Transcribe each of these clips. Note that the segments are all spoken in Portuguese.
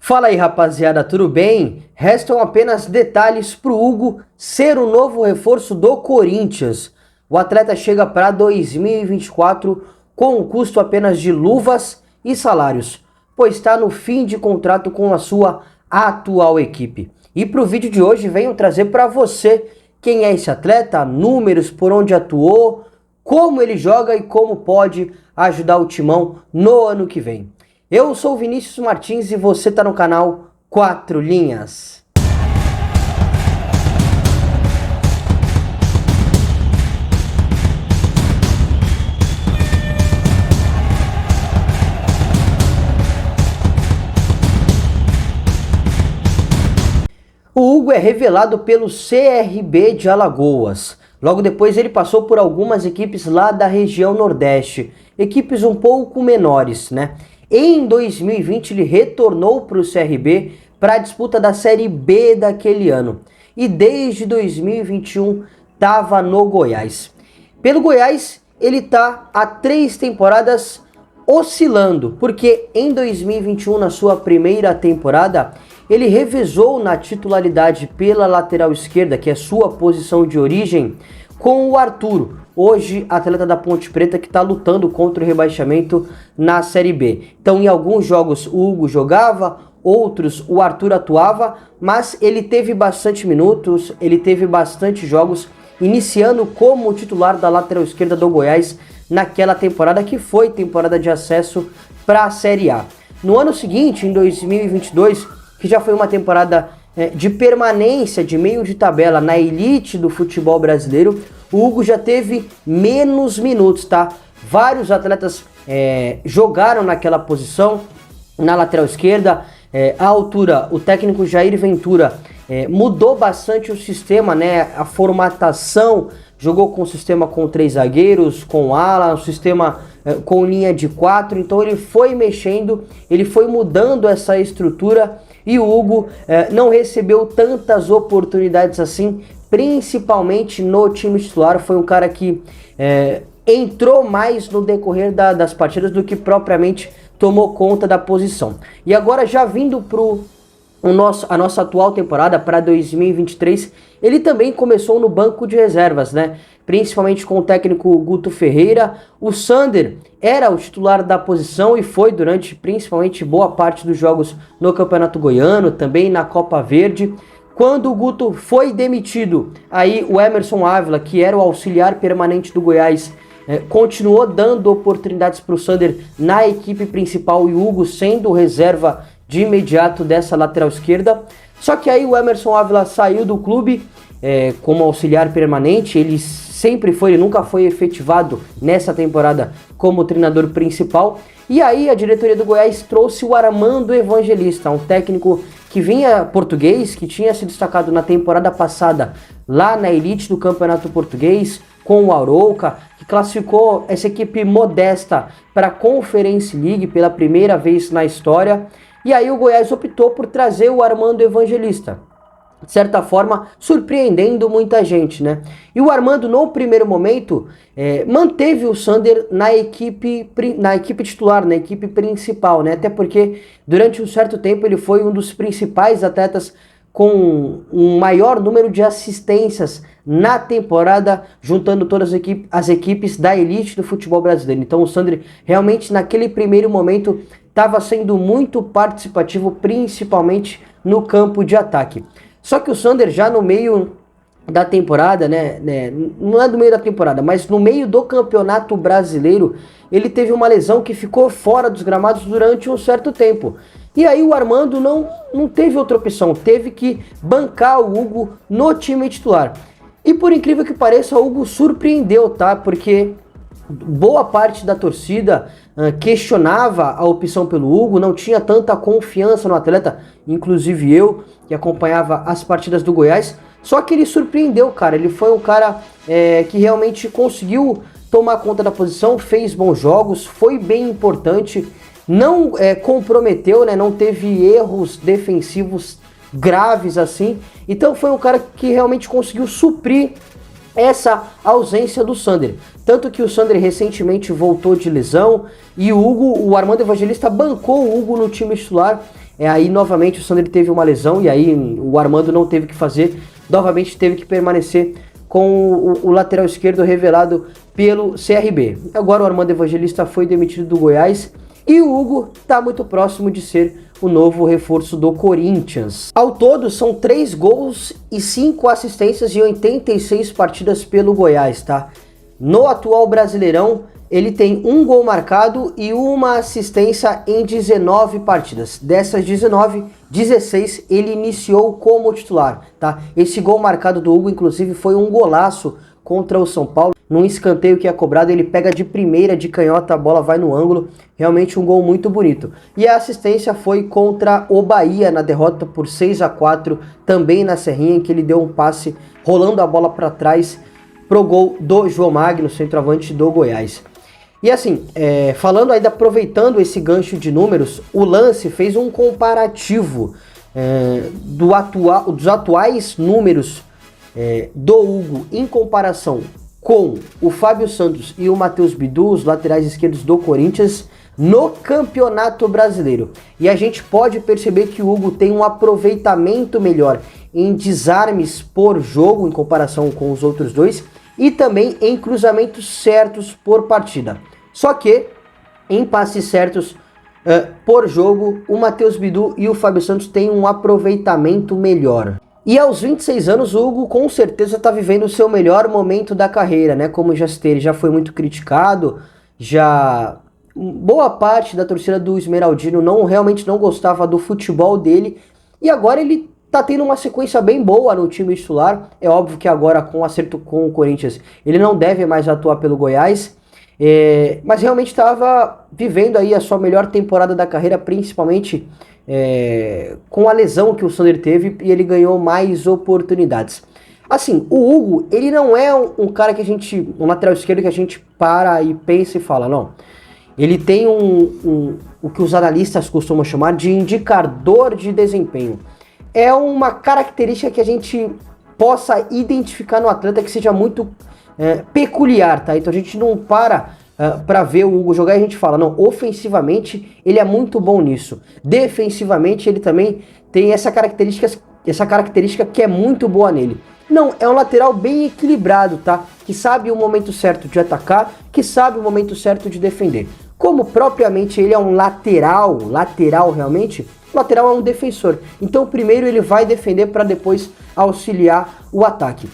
Fala aí, rapaziada, tudo bem? Restam apenas detalhes para o Hugo ser o novo reforço do Corinthians. O atleta chega para 2024 com um custo apenas de luvas e salários, pois está no fim de contrato com a sua atual equipe. E para o vídeo de hoje venho trazer para você quem é esse atleta, números, por onde atuou, como ele joga e como pode ajudar o Timão no ano que vem. Eu sou o Vinícius Martins e você está no canal 4 Linhas. O Hugo é revelado pelo CRB de Alagoas. Logo depois ele passou por algumas equipes lá da região Nordeste, equipes um pouco menores, né? Em 2020 ele retornou para o CRB para a disputa da Série B daquele ano. E desde 2021 estava no Goiás. Pelo Goiás ele está há 3 temporadas oscilando, porque em 2021, na sua primeira temporada, ele revezou na titularidade pela lateral esquerda, que é sua posição de origem, com o Arturo, hoje atleta da Ponte Preta que está lutando contra o rebaixamento na Série B. Então em alguns jogos o Hugo jogava, outros o Arturo atuava, mas ele teve bastante minutos, ele teve bastante jogos, iniciando como titular da lateral esquerda do Goiás naquela temporada que foi temporada de acesso para a Série A. No ano seguinte, em 2022, que já foi uma temporada de permanência de meio de tabela na elite do futebol brasileiro, o Hugo já teve menos minutos, tá? Vários atletas jogaram naquela posição, na lateral esquerda. À altura, o técnico Jair Ventura mudou bastante o sistema, né? A formatação, jogou com o sistema com 3 zagueiros, com ala, um sistema com linha de 4, então ele foi mexendo, ele foi mudando essa estrutura. E o Hugo não recebeu tantas oportunidades assim, principalmente no time titular. Foi um cara que entrou mais no decorrer das partidas do que propriamente tomou conta da posição. E agora já vindo para a nossa atual temporada, para 2023, ele também começou no banco de reservas, né? Principalmente com o técnico Guto Ferreira. O Sander era o titular da posição e foi durante principalmente boa parte dos jogos no Campeonato Goiano, também na Copa Verde. Quando o Guto foi demitido, aí o Emerson Ávila, que era o auxiliar permanente do Goiás, continuou dando oportunidades para o Sander na equipe principal e o Hugo sendo reserva de imediato dessa lateral esquerda. Só que aí o Emerson Ávila saiu do clube como auxiliar permanente. Ele nunca foi efetivado nessa temporada como treinador principal. E aí a diretoria do Goiás trouxe o Armando Evangelista, um técnico que vinha português, que tinha se destacado na temporada passada lá na elite do Campeonato Português, com o Arouca, que classificou essa equipe modesta para a Conference League pela primeira vez na história. E aí o Goiás optou por trazer o Armando Evangelista, de certa forma surpreendendo muita gente, né? E o Armando, no primeiro momento, manteve o Sander na equipe titular, na equipe principal, né? Até porque durante um certo tempo ele foi um dos principais atletas com um maior número de assistências na temporada, juntando todas as equipes da elite do futebol brasileiro. Então o Sander realmente naquele primeiro momento estava sendo muito participativo, principalmente no campo de ataque. Só que o Sander já no meio da temporada, né, não é no meio da temporada, mas no meio do Campeonato Brasileiro, ele teve uma lesão que ficou fora dos gramados durante um certo tempo. E aí o Armando não teve outra opção, teve que bancar o Hugo no time titular. E por incrível que pareça, o Hugo surpreendeu, tá? Porque boa parte da torcida questionava a opção pelo Hugo, não tinha tanta confiança no atleta, inclusive eu, que acompanhava as partidas do Goiás. Só que ele surpreendeu, cara. Ele foi um cara que realmente conseguiu tomar conta da posição, fez bons jogos, foi bem importante, não comprometeu, né? Não teve erros defensivos graves assim. Então foi um cara que realmente conseguiu suprir essa ausência do Sander. Tanto que o Sander recentemente voltou de lesão e o Armando Evangelista bancou o Hugo no time titular Aí novamente o Sandri teve uma lesão e aí o Armando não teve o que fazer, novamente teve que permanecer com o lateral esquerdo revelado pelo CRB. Agora o Armando Evangelista foi demitido do Goiás e o Hugo está muito próximo de ser o novo reforço do Corinthians. Ao todo são 3 gols e 5 assistências em 86 partidas pelo Goiás, tá? No atual Brasileirão, ele tem 1 gol marcado e 1 assistência em 19 partidas. Dessas 19, 16 ele iniciou como titular, tá? Esse gol marcado do Hugo, inclusive, foi um golaço contra o São Paulo. Num escanteio que é cobrado, ele pega de primeira, de canhota, a bola vai no ângulo. Realmente um gol muito bonito. E a assistência foi contra o Bahia, na derrota por 6-4, também na Serrinha, em que ele deu um passe rolando a bola para trás pro gol do João Magno, centroavante do Goiás. E assim, falando ainda, aproveitando esse gancho de números, o Lance fez um comparativo dos atuais números do Hugo em comparação com o Fábio Santos e o Matheus Bidu, os laterais esquerdos do Corinthians, no Campeonato Brasileiro. E a gente pode perceber que o Hugo tem um aproveitamento melhor em desarmes por jogo em comparação com os outros dois e também em cruzamentos certos por partida. Só que em passes certos por jogo, o Matheus Bidu e o Fábio Santos têm um aproveitamento melhor. E aos 26 anos, o Hugo com certeza está vivendo o seu melhor momento da carreira, né? Como já citei, ele já foi muito criticado, boa parte da torcida do Esmeraldino realmente não gostava do futebol dele, e agora ele tá tendo uma sequência bem boa no time titular. É óbvio que agora, com o acerto com o Corinthians, ele não deve mais atuar pelo Goiás, mas realmente estava vivendo aí a sua melhor temporada da carreira, principalmente com a lesão que o Sandri teve, e ele ganhou mais oportunidades. Assim, o Hugo, ele não é um cara que um lateral esquerdo que a gente para e pensa e fala, não. Ele tem o que os analistas costumam chamar de indicador de desempenho. É uma característica que a gente possa identificar no atleta que seja muito peculiar, tá? Então a gente não para ver o Hugo jogar e a gente fala, não, ofensivamente ele é muito bom nisso. Defensivamente ele também tem essa característica que é muito boa nele. Não, é um lateral bem equilibrado, tá? Que sabe o momento certo de atacar, que sabe o momento certo de defender. Como propriamente ele é um lateral realmente, o lateral é um defensor. Então primeiro ele vai defender para depois auxiliar o ataque.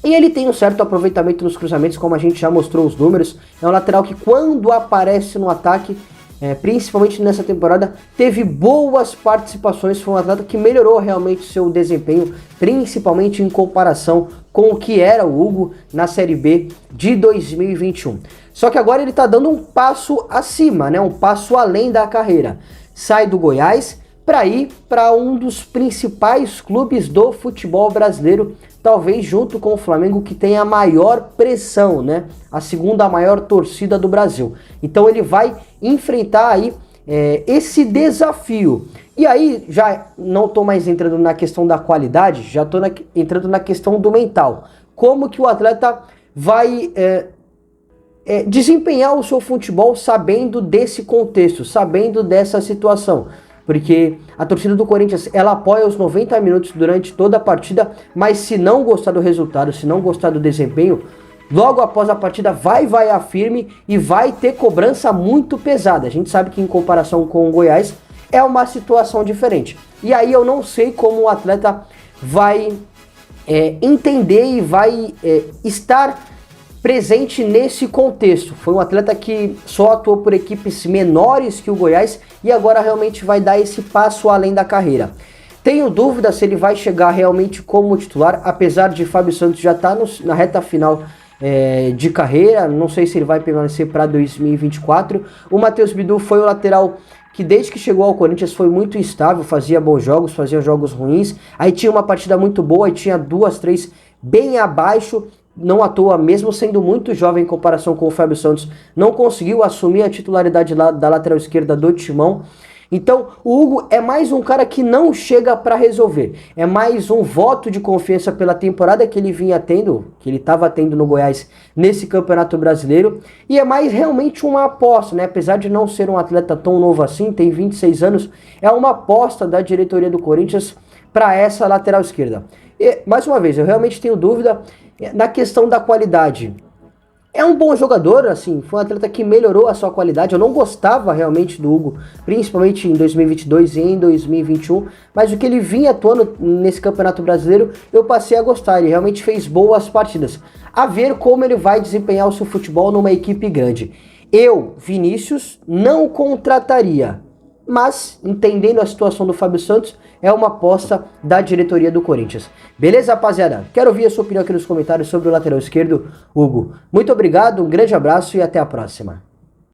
E ele tem um certo aproveitamento nos cruzamentos, como a gente já mostrou os números. É um lateral que quando aparece no ataque, principalmente nessa temporada, teve boas participações. Foi um atleta que melhorou realmente seu desempenho, principalmente em comparação com o que era o Hugo na Série B de 2021. Só que agora ele está dando um passo acima, né? Um passo além da carreira. Sai do Goiás para ir para um dos principais clubes do futebol brasileiro, talvez junto com o Flamengo, que tem a maior pressão, né? A segunda maior torcida do Brasil. Então ele vai enfrentar aí esse desafio. E aí já não estou mais entrando na questão da qualidade, já estou entrando na questão do mental. Como que o atleta vai desempenhar o seu futebol sabendo desse contexto, sabendo dessa situação. Porque a torcida do Corinthians, ela apoia os 90 minutos durante toda a partida, mas se não gostar do resultado, se não gostar do desempenho, logo após a partida vai vaiar firme e vai ter cobrança muito pesada. A gente sabe que em comparação com o Goiás é uma situação diferente. E aí eu não sei como o atleta vai entender e vai estar presente nesse contexto. Foi um atleta que só atuou por equipes menores que o Goiás e agora realmente vai dar esse passo além da carreira. Tenho dúvida se ele vai chegar realmente como titular, apesar de Fábio Santos já estar na reta final de carreira. Não sei se ele vai permanecer para 2024. O Matheus Bidu foi o lateral que desde que chegou ao Corinthians foi muito instável, fazia bons jogos, fazia jogos ruins, aí tinha uma partida muito boa, aí tinha 2, 3 bem abaixo. Não à toa, mesmo sendo muito jovem em comparação com o Fábio Santos, não conseguiu assumir a titularidade da lateral esquerda do Timão. Então, o Hugo é mais um cara que não chega para resolver. É mais um voto de confiança pela temporada que ele vinha tendo, que ele estava tendo no Goiás nesse Campeonato Brasileiro. E é mais realmente uma aposta, né? Apesar de não ser um atleta tão novo assim, tem 26 anos, é uma aposta da diretoria do Corinthians para essa lateral esquerda. E, mais uma vez, eu realmente tenho dúvida na questão da qualidade. É um bom jogador, assim, foi um atleta que melhorou a sua qualidade. Eu não gostava realmente do Hugo, principalmente em 2022 e em 2021, mas o que ele vinha atuando nesse Campeonato Brasileiro, eu passei a gostar. Ele realmente fez boas partidas. A ver como ele vai desempenhar o seu futebol numa equipe grande. Eu, Vinícius, não contrataria, mas, entendendo a situação do Fábio Santos, é uma aposta da diretoria do Corinthians. Beleza, rapaziada? Quero ouvir a sua opinião aqui nos comentários sobre o lateral esquerdo, Hugo. Muito obrigado, um grande abraço e até a próxima.